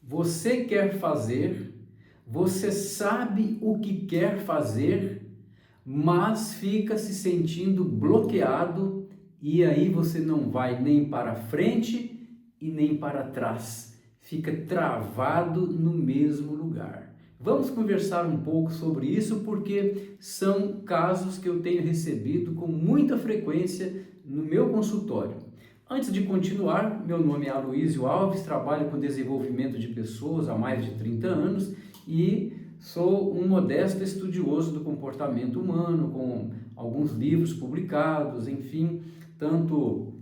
Você quer fazer, você sabe o que quer fazer, mas fica se sentindo bloqueado e aí você não vai nem para frente e nem para trás. Fica travado no mesmo lugar. Vamos conversar um pouco sobre isso porque são casos que eu tenho recebido com muita frequência no meu consultório. Antes de continuar, meu nome é Aloísio Alves, trabalho com desenvolvimento de pessoas há mais de 30 anos e sou um modesto estudioso do comportamento humano, com alguns livros publicados, enfim, tanto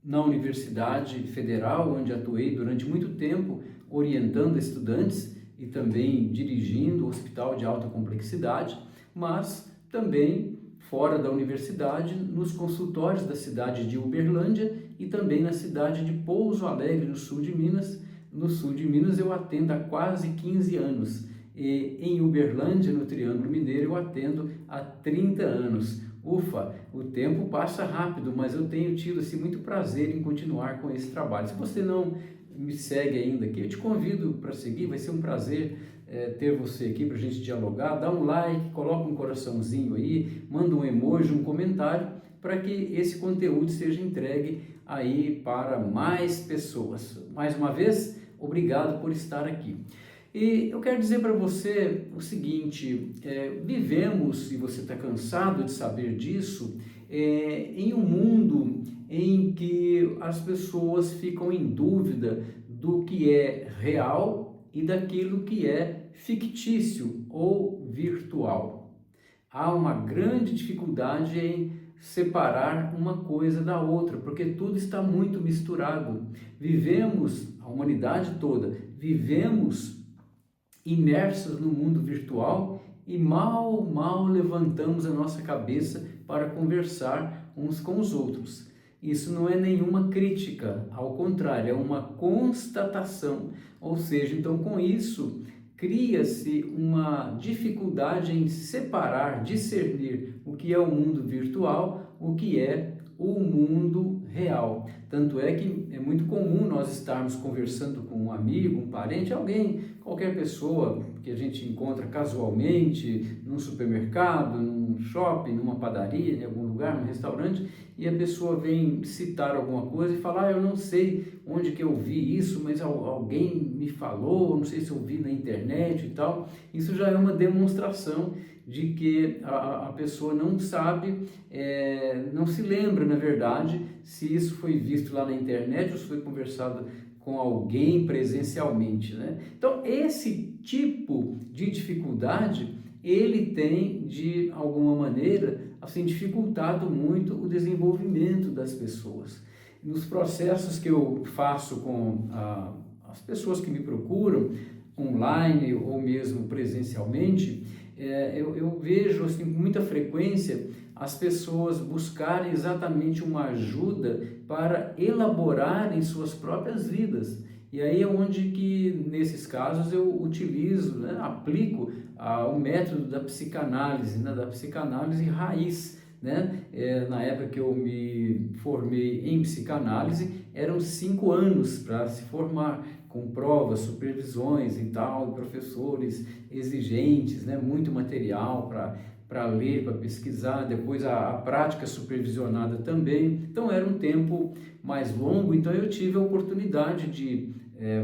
na Universidade Federal, onde atuei durante muito tempo orientando estudantes e também dirigindo o Hospital de Alta Complexidade, mas também fora da universidade, nos consultórios da cidade de Uberlândia e também na cidade de Pouso Alegre, no sul de Minas. No sul de Minas eu atendo há quase 15 anos e em Uberlândia, no Triângulo Mineiro, eu atendo há 30 anos. Ufa, o tempo passa rápido, mas eu tenho tido assim, muito prazer em continuar com esse trabalho. Se você não me segue ainda aqui, eu te convido para seguir, vai ser um prazer ter você aqui para a gente dialogar. Dá um like, coloca um coraçãozinho aí, manda um emoji, um comentário, para que esse conteúdo seja entregue aí para mais pessoas. Mais uma vez, obrigado por estar aqui. E eu quero dizer para você o seguinte, vivemos, e você está cansado de saber disso, em um mundo em que as pessoas ficam em dúvida do que é real e daquilo que é fictício ou virtual. Há uma grande dificuldade em separar uma coisa da outra, porque tudo está muito misturado. Vivemos, a humanidade toda, vivemos imersos no mundo virtual e mal levantamos a nossa cabeça para conversar uns com os outros. Isso não é nenhuma crítica, ao contrário, é uma constatação. Ou seja, então com isso cria-se uma dificuldade em separar, discernir o que é o mundo virtual, o que é o mundo real. Tanto é que é muito comum nós estarmos conversando com um amigo, um parente, alguém, qualquer pessoa que a gente encontra casualmente, num supermercado, num shopping, numa padaria, em algum lugar, num restaurante, e a pessoa vem citar alguma coisa e falar, eu não sei onde que eu vi isso, mas alguém me falou, não sei se eu vi na internet e tal. Isso já é uma demonstração de que a pessoa não sabe, não se lembra, na verdade, se isso foi visto lá na internet ou se foi conversado com alguém presencialmente, né? Então, esse tipo de dificuldade, ele tem, de alguma maneira, assim, dificultado muito o desenvolvimento das pessoas. Nos processos que eu faço com as pessoas que me procuram, online ou mesmo presencialmente, eu vejo assim, com muita frequência as pessoas buscarem exatamente uma ajuda para elaborarem suas próprias vidas. E aí é onde que, nesses casos, eu utilizo, né, aplico o método da psicanálise, né, da psicanálise raiz. Né? Na época que eu me formei em psicanálise, eram 5 anos para se formar, com provas, supervisões e tal, professores exigentes, né? Muito material para ler, para pesquisar, depois a prática supervisionada também. Então era um tempo mais longo, então eu tive a oportunidade de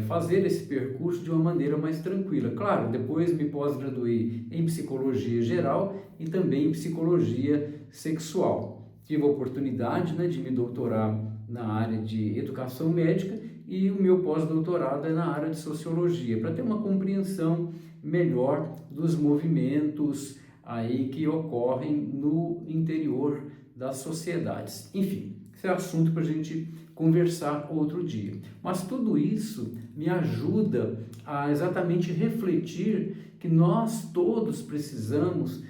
fazer esse percurso de uma maneira mais tranquila. Claro, depois me pós-graduei em psicologia geral e também em psicologia sexual. Tive a oportunidade, né, de me doutorar na área de educação médica e o meu pós-doutorado é na área de sociologia, para ter uma compreensão melhor dos movimentos aí que ocorrem no interior das sociedades. Enfim, esse é assunto para a gente conversar outro dia. Mas tudo isso me ajuda a exatamente refletir que nós todos precisamos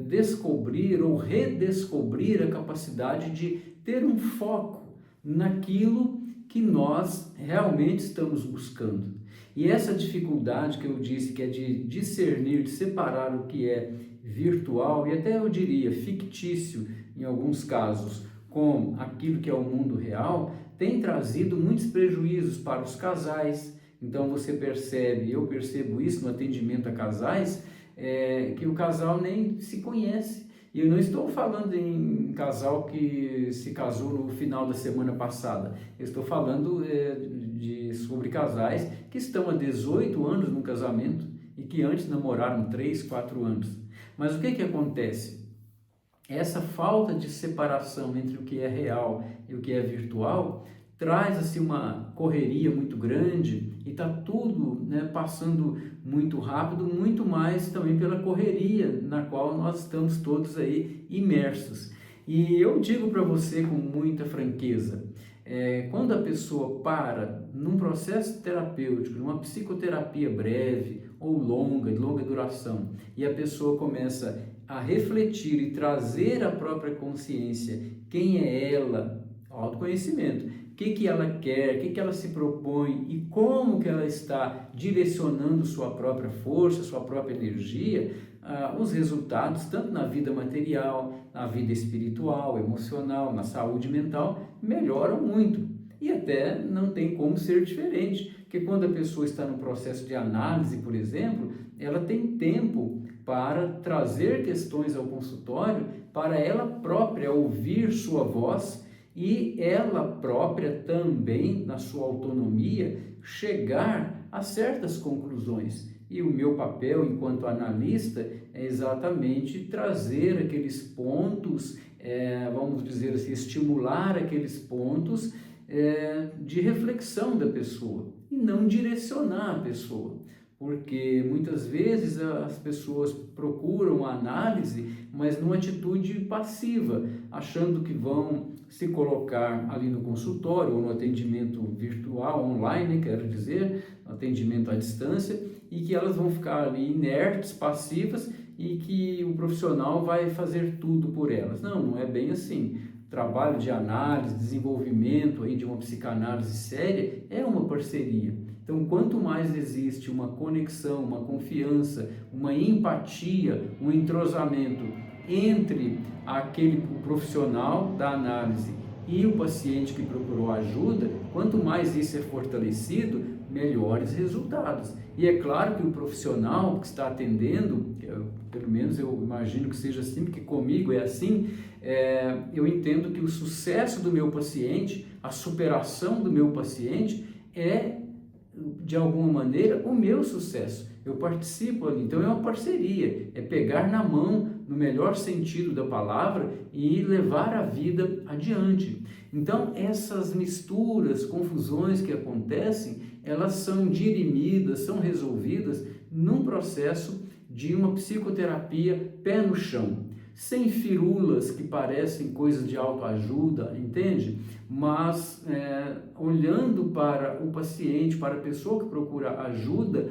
descobrir ou redescobrir a capacidade de ter um foco naquilo que nós realmente estamos buscando. E essa dificuldade que eu disse, que é de discernir, de separar o que é virtual e até eu diria fictício em alguns casos, com aquilo que é o mundo real, tem trazido muitos prejuízos para os casais, Então você percebe, eu percebo isso no atendimento a casais, que o casal nem se conhece. E eu não estou falando em casal que se casou no final da semana passada. Eu estou falando sobre casais que estão há 18 anos no casamento e que antes namoraram 3, 4 anos. Mas o que acontece? Essa falta de separação entre o que é real e o que é virtual traz assim uma correria muito grande e está tudo, né, passando muito rápido, muito mais também pela correria na qual nós estamos todos aí imersos. E eu digo para você com muita franqueza, quando a pessoa para num processo terapêutico, numa psicoterapia breve ou longa, de longa duração, e a pessoa começa a refletir e trazer à própria consciência quem é ela, autoconhecimento, o que ela quer, o que ela se propõe e como que ela está direcionando sua própria força, sua própria energia, os resultados, tanto na vida material, na vida espiritual, emocional, na saúde mental, melhoram muito. E até não tem como ser diferente, porque quando a pessoa está no processo de análise, por exemplo, ela tem tempo para trazer questões ao consultório, para ela própria ouvir sua voz e ela própria também, na sua autonomia, chegar a certas conclusões. E o meu papel enquanto analista é exatamente trazer aqueles pontos, vamos dizer assim, estimular aqueles pontos de reflexão da pessoa e não direcionar a pessoa. Porque muitas vezes as pessoas procuram a análise, mas numa atitude passiva, achando que vão se colocar ali no consultório ou no atendimento virtual, online, quero dizer, atendimento à distância, e que elas vão ficar ali inertes, passivas, e que o profissional vai fazer tudo por elas. Não, não é bem assim. Trabalho de análise, desenvolvimento aí de uma psicanálise séria é uma parceria. Então, quanto mais existe uma conexão, uma confiança, uma empatia, um entrosamento entre o profissional da análise e o paciente que procurou ajuda, quanto mais isso é fortalecido, melhores resultados. E é claro que o profissional que está atendendo, pelo menos eu imagino que seja assim, porque comigo é assim, eu entendo que o sucesso do meu paciente, a superação do meu paciente é, de alguma maneira, o meu sucesso. Eu participo ali, então é uma parceria, é pegar na mão, no melhor sentido da palavra, e levar a vida adiante. Então, essas misturas, confusões que acontecem, elas são dirimidas, são resolvidas num processo de uma psicoterapia pé no chão, sem firulas que parecem coisas de autoajuda, entende? Mas olhando para o paciente, para a pessoa que procura ajuda,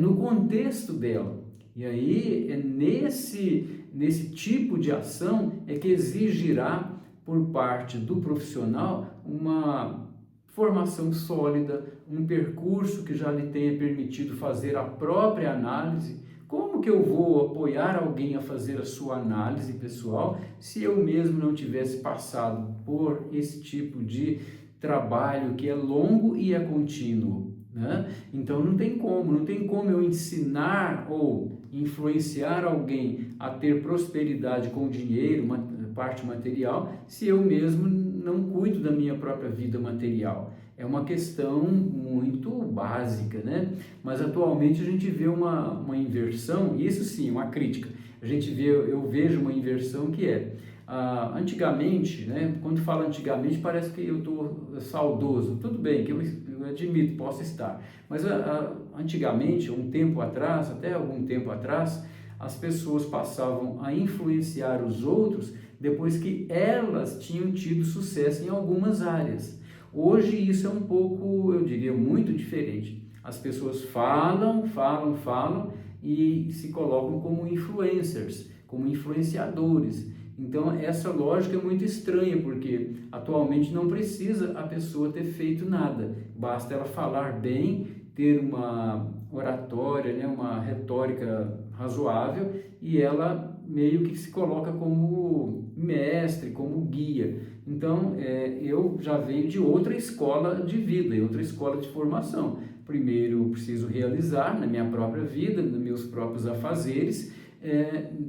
no contexto dela. E aí, nesse tipo de ação é que exigirá por parte do profissional uma formação sólida, um percurso que já lhe tenha permitido fazer a própria análise. Como que eu vou apoiar alguém a fazer a sua análise pessoal se eu mesmo não tivesse passado por esse tipo de trabalho que é longo e é contínuo, né? Então não tem como eu ensinar ou influenciar alguém a ter prosperidade com dinheiro, uma parte material, se eu mesmo não cuido da minha própria vida material. É uma questão muito básica, né? Mas atualmente a gente vê uma inversão, isso sim, uma crítica. Eu vejo uma inversão que antigamente, né? Quando falo antigamente parece que eu estou saudoso. Tudo bem, que eu admito, posso estar. Mas antigamente, até algum tempo atrás, as pessoas passavam a influenciar os outros depois que elas tinham tido sucesso em algumas áreas. Hoje isso é um pouco, eu diria, muito diferente. As pessoas falam e se colocam como influencers, como influenciadores. Então essa lógica é muito estranha, porque atualmente não precisa a pessoa ter feito nada. Basta ela falar bem, ter uma oratória, né, uma retórica razoável, e ela meio que se coloca como mestre, como guia. Então, eu já venho de outra escola de vida, outra escola de formação, primeiro eu preciso realizar na minha própria vida, nos meus próprios afazeres,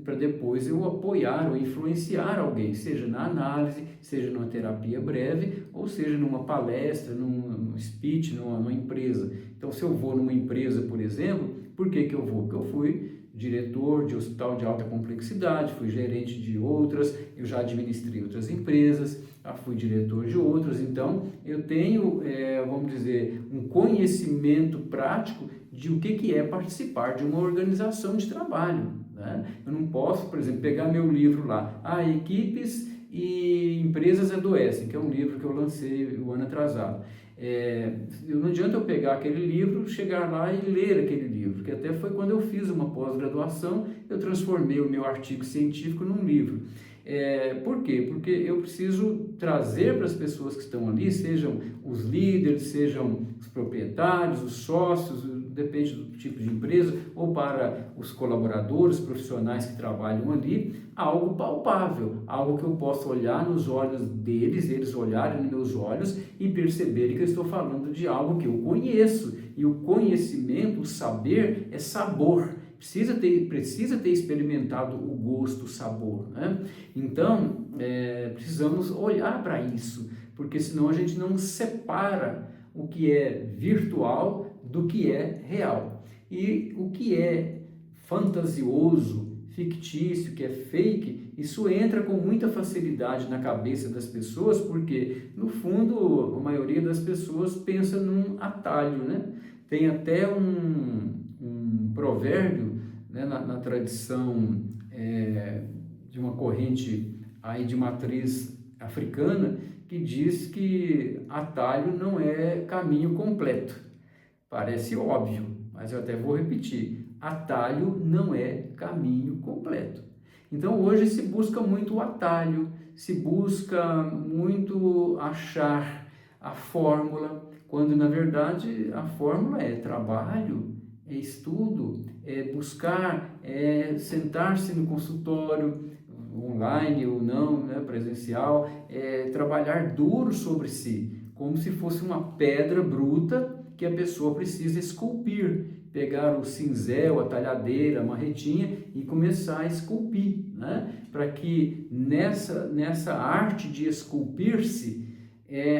para depois eu apoiar ou influenciar alguém, seja na análise, seja numa terapia breve, ou seja numa palestra, num speech, numa empresa. Então, se eu vou numa empresa, por exemplo, por que eu vou? Porque eu fui diretor de hospital de alta complexidade, fui gerente de outras, eu já administrei outras empresas, já fui diretor de outras, então eu tenho, vamos dizer, um conhecimento prático de o que é participar de uma organização de trabalho, né? Eu não posso, por exemplo, pegar meu livro lá, Equipes e Empresas Adoecem, que é um livro que eu lancei o ano atrasado. Não adianta eu pegar aquele livro, chegar lá e ler aquele livro, que até foi quando eu fiz uma pós-graduação, eu transformei o meu artigo científico num livro. Por quê? Porque eu preciso trazer para as pessoas que estão ali, sejam os líderes, sejam os proprietários, os sócios, depende do tipo de empresa, ou para os colaboradores, profissionais que trabalham ali, algo palpável, algo que eu possa olhar nos olhos deles, eles olharem nos meus olhos e perceberem que eu estou falando de algo que eu conheço. E o conhecimento, o saber, é sabor. Precisa ter experimentado o gosto, o sabor, né? Então, precisamos olhar para isso, porque senão a gente não separa o que é virtual do que é real. E o que é fantasioso, fictício, que é fake, isso entra com muita facilidade na cabeça das pessoas, porque, no fundo, a maioria das pessoas pensa num atalho, né? Tem até um provérbio, né, na tradição de uma corrente aí de matriz africana, que diz que atalho não é caminho completo. Parece óbvio, mas eu até vou repetir, atalho não é caminho completo. Então hoje se busca muito o atalho, se busca muito achar a fórmula, quando na verdade a fórmula é trabalho, é estudo, é buscar, é sentar-se no consultório, online ou não, né, presencial, trabalhar duro sobre si, como se fosse uma pedra bruta que a pessoa precisa esculpir, pegar o cinzel, a talhadeira, a marretinha e começar a esculpir, né? Para que nessa arte de esculpir-se,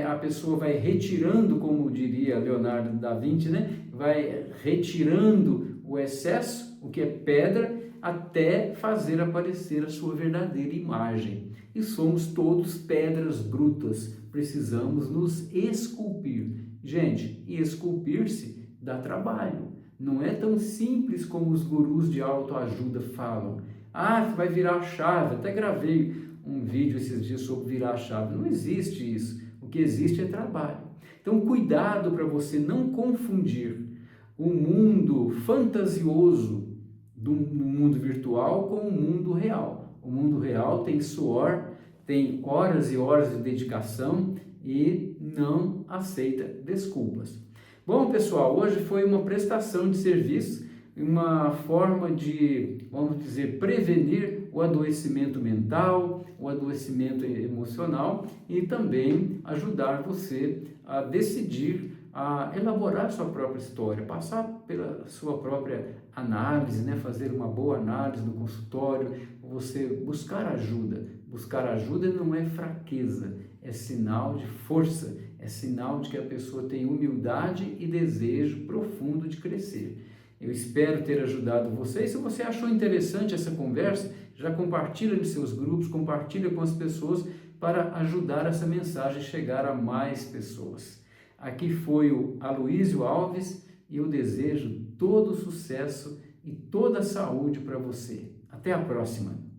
a pessoa vai retirando, como diria Leonardo da Vinci, né? Vai retirando o excesso, o que é pedra, até fazer aparecer a sua verdadeira imagem. E somos todos pedras brutas, precisamos nos esculpir. Gente, e esculpir-se dá trabalho. Não é tão simples como os gurus de autoajuda falam. Você vai virar a chave. Até gravei um vídeo esses dias sobre virar a chave. Não existe isso. O que existe é trabalho. Então, cuidado para você não confundir o mundo fantasioso do mundo virtual com o mundo real. O mundo real tem suor, tem horas e horas de dedicação e não aceita desculpas. Bom, pessoal, hoje foi uma prestação de serviço, uma forma de, vamos dizer, prevenir o adoecimento mental, o adoecimento emocional e também ajudar você a decidir, a elaborar sua própria história, passar pela sua própria análise, né? Fazer uma boa análise no consultório, você buscar ajuda. Buscar ajuda não é fraqueza, é sinal de força, é sinal de que a pessoa tem humildade e desejo profundo de crescer. Eu espero ter ajudado vocês. Se você achou interessante essa conversa, já compartilha nos seus grupos, compartilha com as pessoas para ajudar essa mensagem a chegar a mais pessoas. Aqui foi o Aloísio Alves e eu desejo todo o sucesso e toda a saúde para você. Até a próxima!